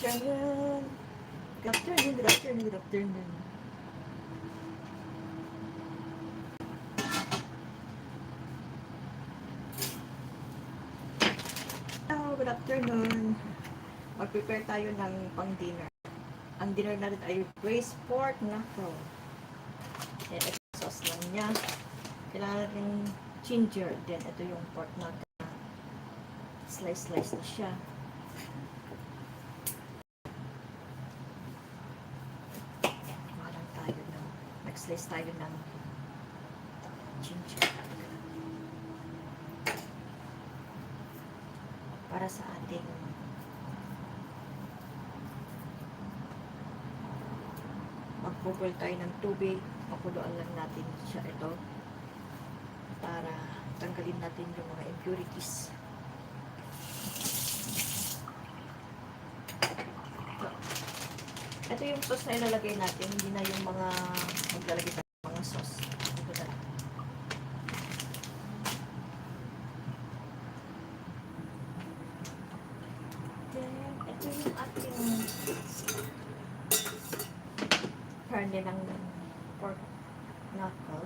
afternoon. Good afternoon, good afternoon, good afternoon. Hello, good afternoon. Mag-prepare tayo ng pang-dinner. Ang dinner natin ay braised pork knuckle. Yan, ito sauce lang niya. Kailangan natin ginger. Then, ito yung pork knuckle. Slice-slice na siya. Nag-slice tayo ng ginger. Para sa ating mag-boil tayo ng tubig. Pakuluan lang natin siya ito para tanggalin natin yung mga impurities. Ito yung sauce na ilalagay natin, hindi na yung mga maglalagay tayo ng mga sauce. Ito na. Then, ito yung ating karne ng pork knuckle.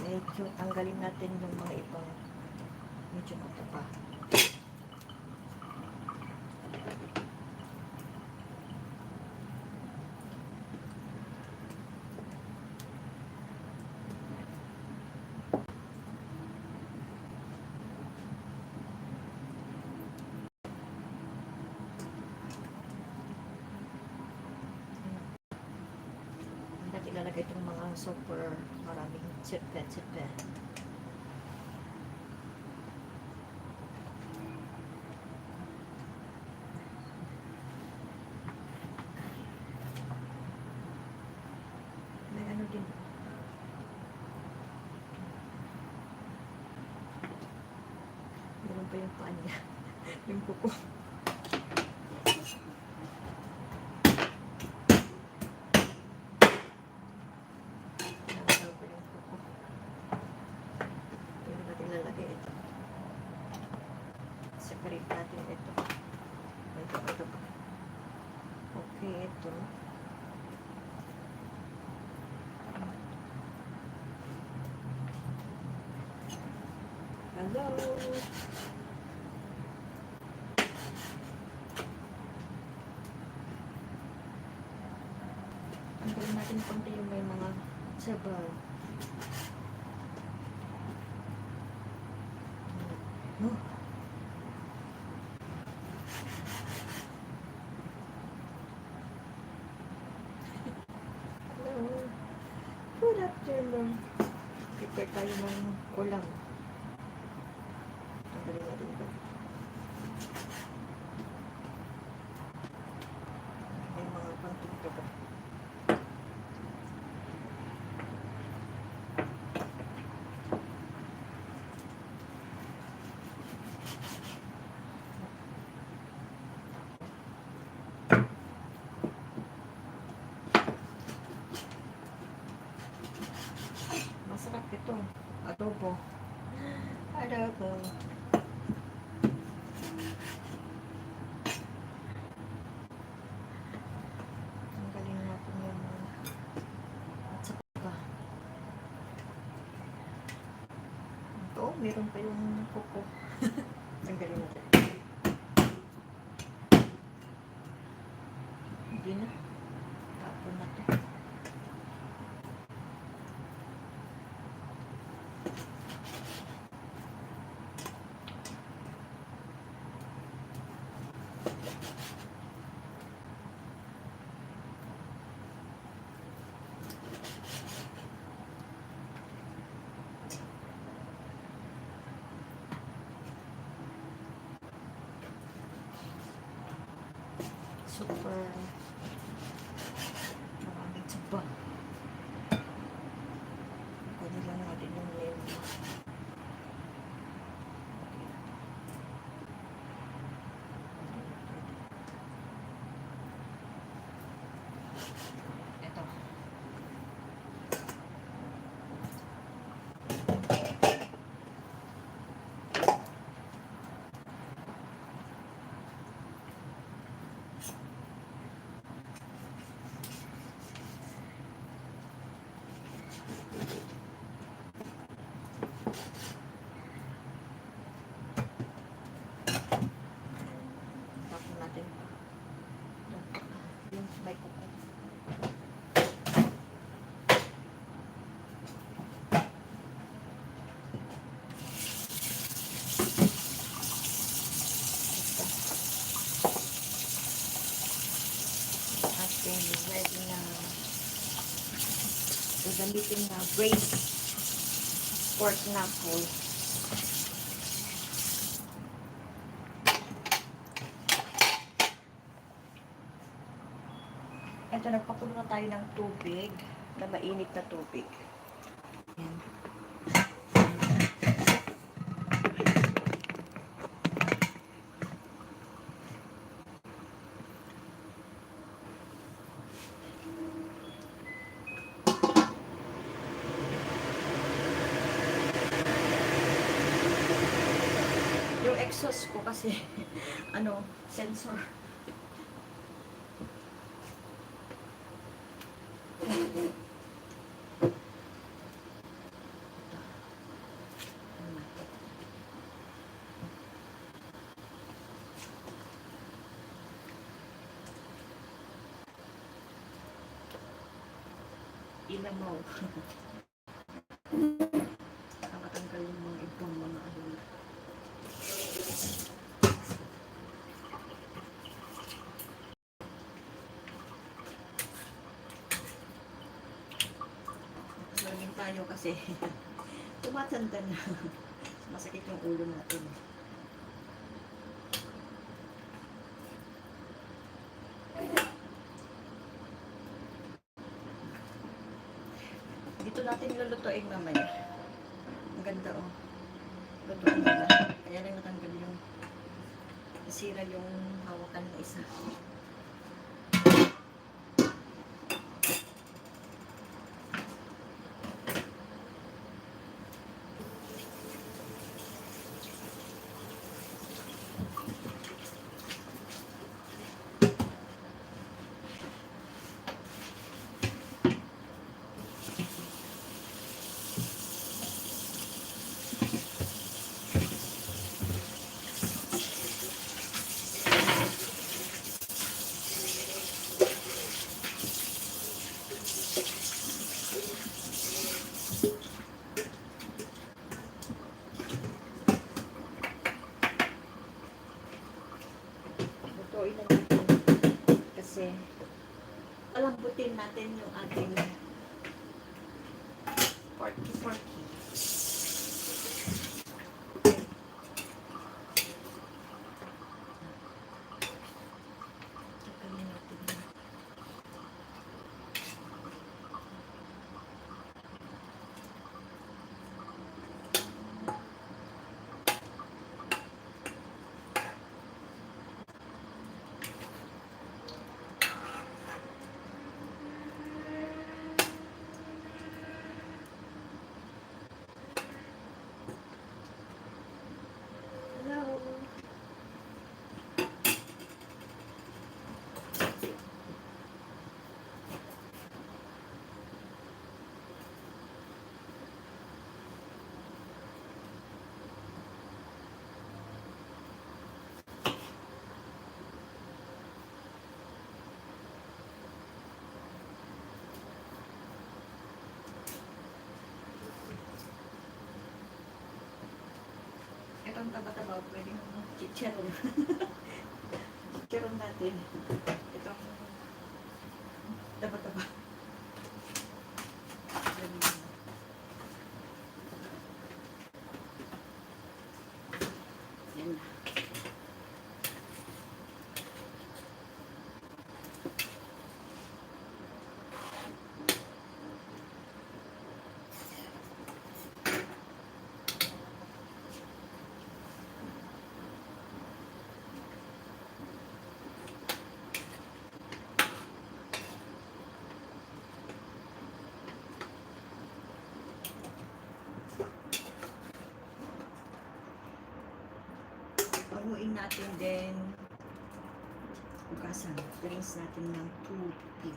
Medyo tanggalin natin yung mga ibang medyo mataba. Ilalagay itong mga super maraming sipet-sipet. May ano din. Meron pa yung paan niya. Yung kuko. Separate natin ito. Ito. Okay, ito. Hello. Tanggalin natin konti yung may mga sabaw. Oh. Good afternoon. Prepare tayo ng ulam. Tanggalin natin ito. May mga pang-tiktok pa. Masarap ito. Adobo. Adobo. Tanggalin natin yung at saka pa. Ito, meron pa yung kuko. Tanggalin natin. Hindi na. Tapon na ito. Super maraming taba. Kunin lang natin yung lema. Ito. gamitin na braised pork knuckle. Ito, nagpakulo na tayo ng tubig, na mainit na tubig. Ayan. Yung exhaust ko kasi, sensor. Ilamaw. Nakatanggal yung mga ibang mga ano. Laging tayo kasi tumatanda na. Masakit yung ulo natin. Dito natin lulutuin mamaya. Ang ganda oh. Lutuin nila. Kaya lang natanggal yung nasira yung hawakan ng isa. Lutuin na natin kasi alambutin natin yung ating porky. Tagalin natin yan. Hello. Itong taba-taba, pwedeng chicharon. Chicharon natin. Itong taba-taba. Yan na. Panuin natin din bukasan. Rinse natin ng tubig.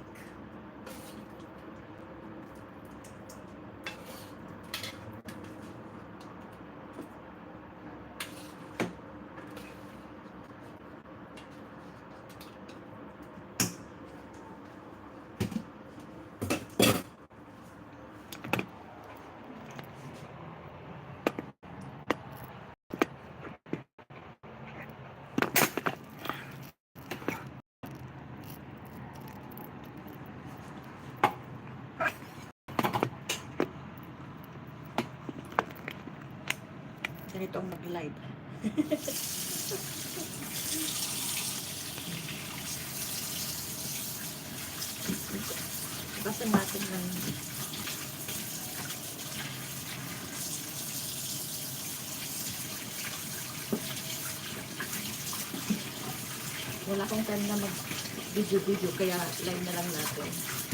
nitong mag-live. Basta natin ng wala akong time na mag-video-video kaya live na lang natin.